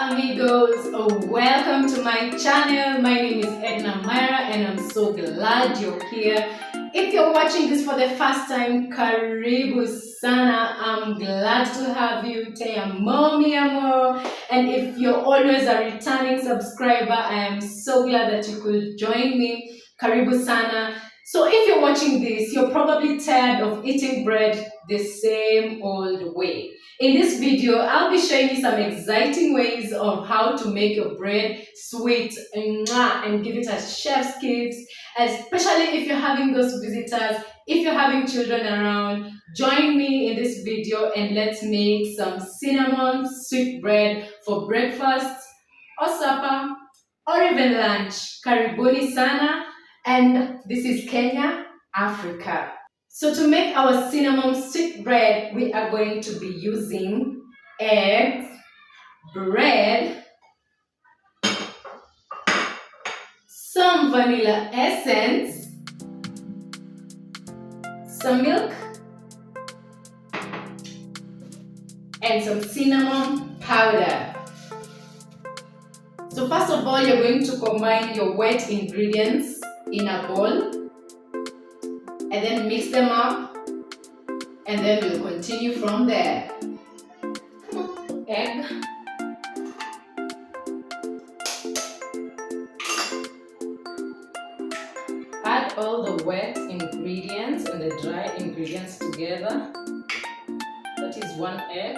amigos, welcome to my channel. My name is Edna Myra and I'm so glad you're here. If you're watching this for the first time, karibu sana. I'm glad to have you. Te amo, mi amor. And if you're always a returning subscriber, I am so glad that you could join me. Karibu sana. So if you're watching this, you're probably tired of eating bread the same old way. In this video, I'll be showing you some exciting ways of how to make your bread sweet and give it a chef's kiss, especially if you're having those visitors, if you're having children around. Join me in this video and let's make some cinnamon sweet bread for breakfast or supper or even lunch. Karibuni sana. And this is Kenya, Africa. So to make our cinnamon sweet bread, we are going to be using eggs, bread, some vanilla essence, some milk, and some cinnamon powder. So first of all, you're going to combine your wet ingredients in a bowl and then mix them up, and then we'll continue from there. Egg, add all the wet ingredients and the dry ingredients together. That is one egg.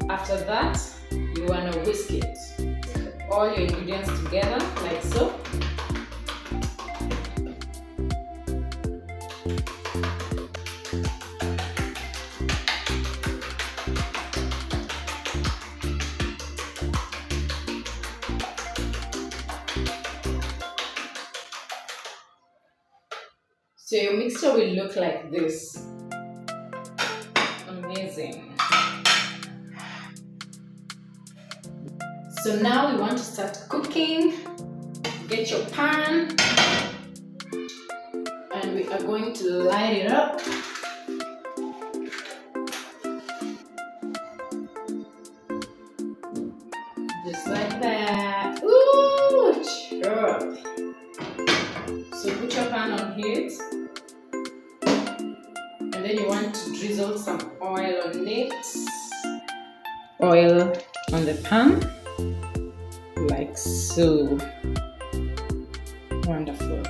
After that, you want to whisk it. All your ingredients together, like so. So your mixture will look like this. Amazing. So now we want to start cooking. Get your pan and we are going to light it up. Just like that. Ooh, sure. So put your pan on heat and then you want to drizzle some oil on it. Oil on the pan. Like so. Wonderful.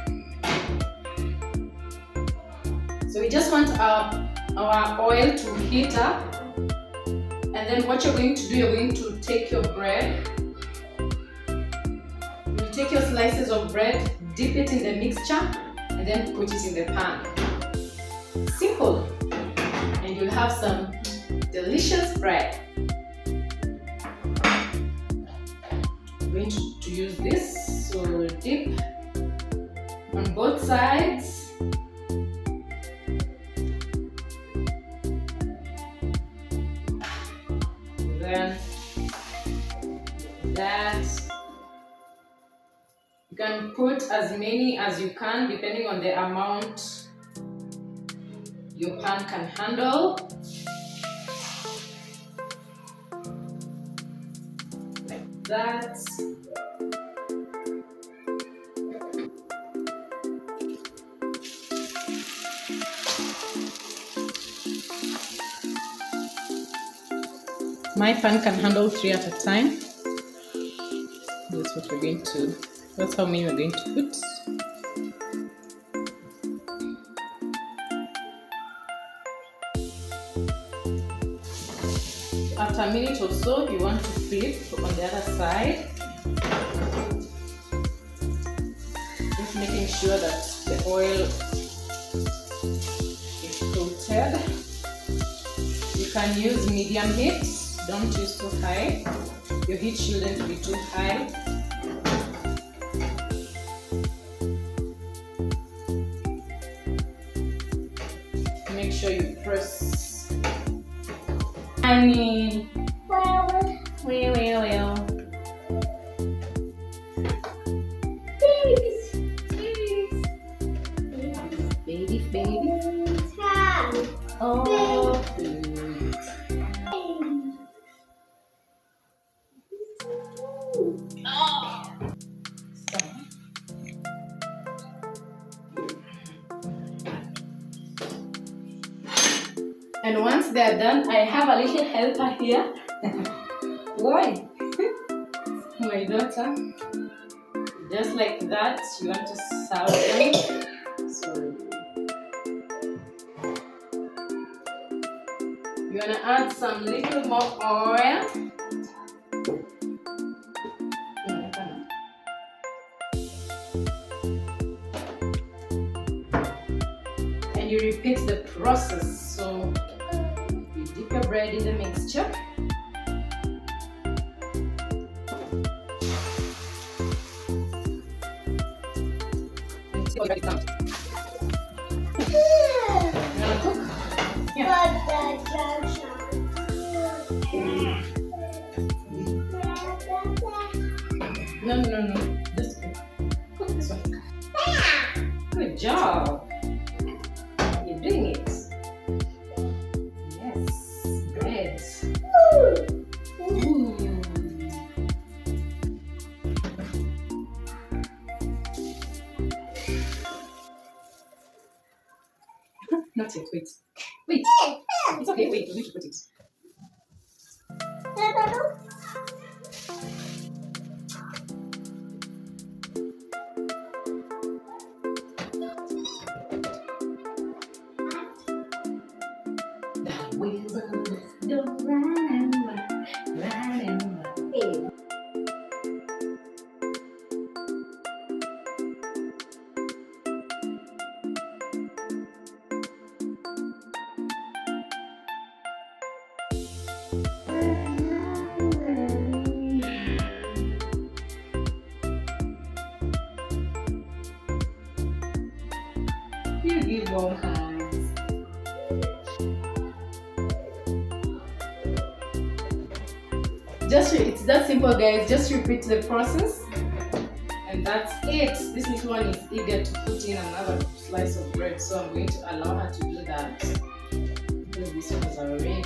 So we just want our oil to heat up, and then what you're going to do, you're going to take your bread, you take your slices of bread, dip it in the mixture, and then put it in the pan. Simple. And you'll have some delicious bread. Going to use this, so dip on both sides, then that you can put as many as you can depending on the amount your pan can handle, like that. My pan can handle 3 at a time. That's what we're going to, that's how many we're going to put. After a minute or so, you want to flip on the other side. Just making sure that the oil is coated. You can use medium heat. Don't use too high. Your heat shouldn't be too high. show you first. Honey. Well. Baby. Oh, food. And once they're done, I have a little helper here. Why? My daughter. Just like that, you want to serve them. So you're gonna add some little more oil. And you repeat the process. So you dip your bread in the mixture. You want to cook? Yeah. No. Just cook this one. Good job. You're doing it. Yes. Bread. Not yet, wait. It's okay, wait, we need to put it. The wheels don't run. Hey. You give warm hands. It's that simple, guys. Just repeat the process, and that's it. This little one is eager to put in another slice of bread, so I'm going to allow her to do that. Because this one is already.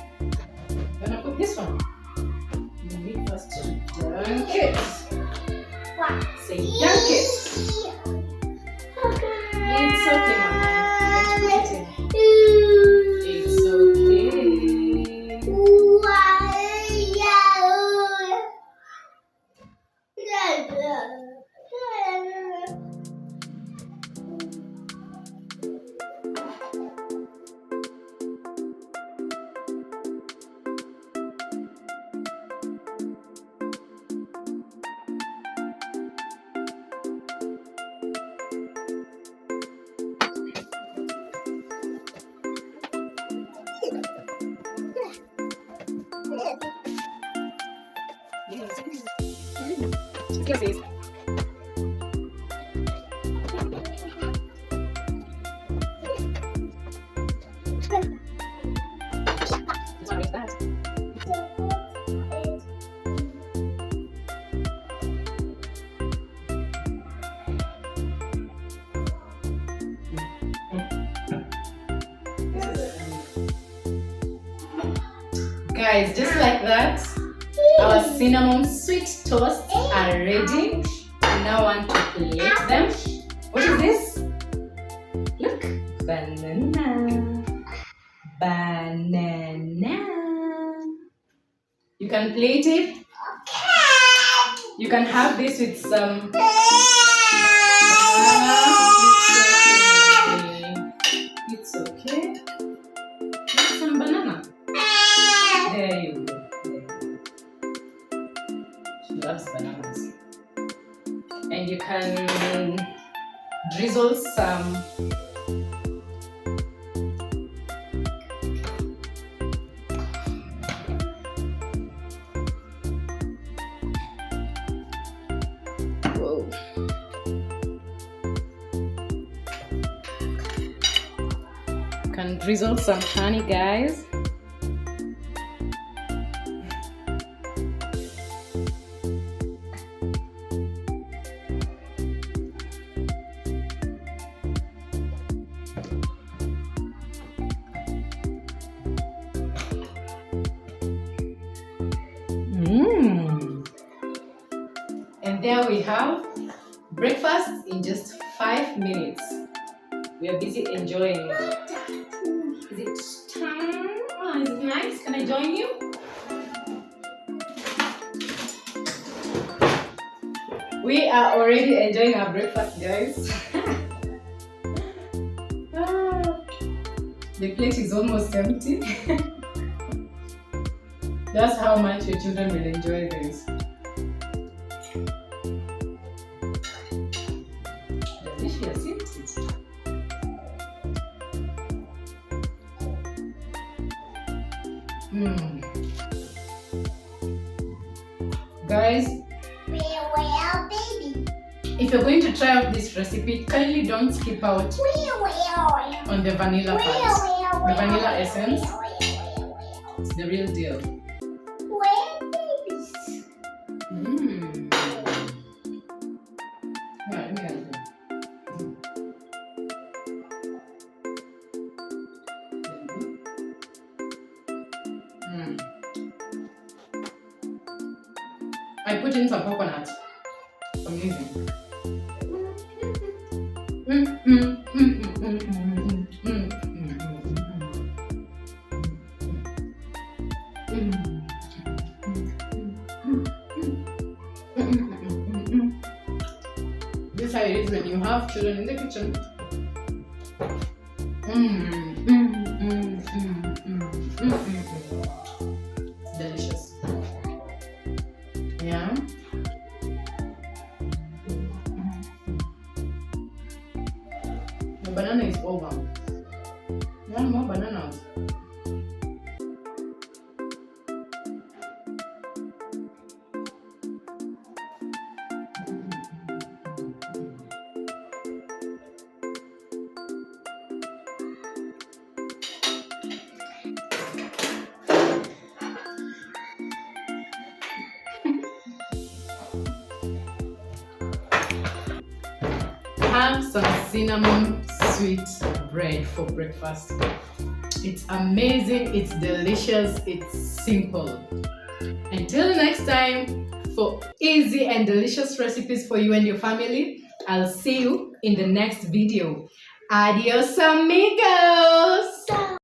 I'm gonna put this one. You need first to dunk it. Say dunk it. It's okay, Mama. It's okay. Yes. Guys, just like that, our cinnamon sweet toasts are ready. We now want to plate them. What is this? Look, banana. You can plate it. You can have this with some banana. It's okay. With some banana. There you go. She loves bananas. And you can drizzle some can drizzle some honey, guys. And there we have breakfast in just 5 minutes. We are busy enjoying it. Is it time? Oh, is it nice? Can I join you? We are already enjoying our breakfast, guys. The plate is almost empty. That's how much your children will enjoy this. Delicious, isn't it? Guys, if you're going to try out this recipe, kindly don't skip out on the vanilla part. The vanilla essence, it's the real deal. I put in some coconut. Amazing. This is how it is when you have children in the kitchen. Delicious. Yeah. The banana is over. One more bananas. Have some cinnamon sweet bread for breakfast. It's amazing, it's delicious, it's simple. Until next time, for easy and delicious recipes for you and your family, I'll see you in the next video. Adios, amigos!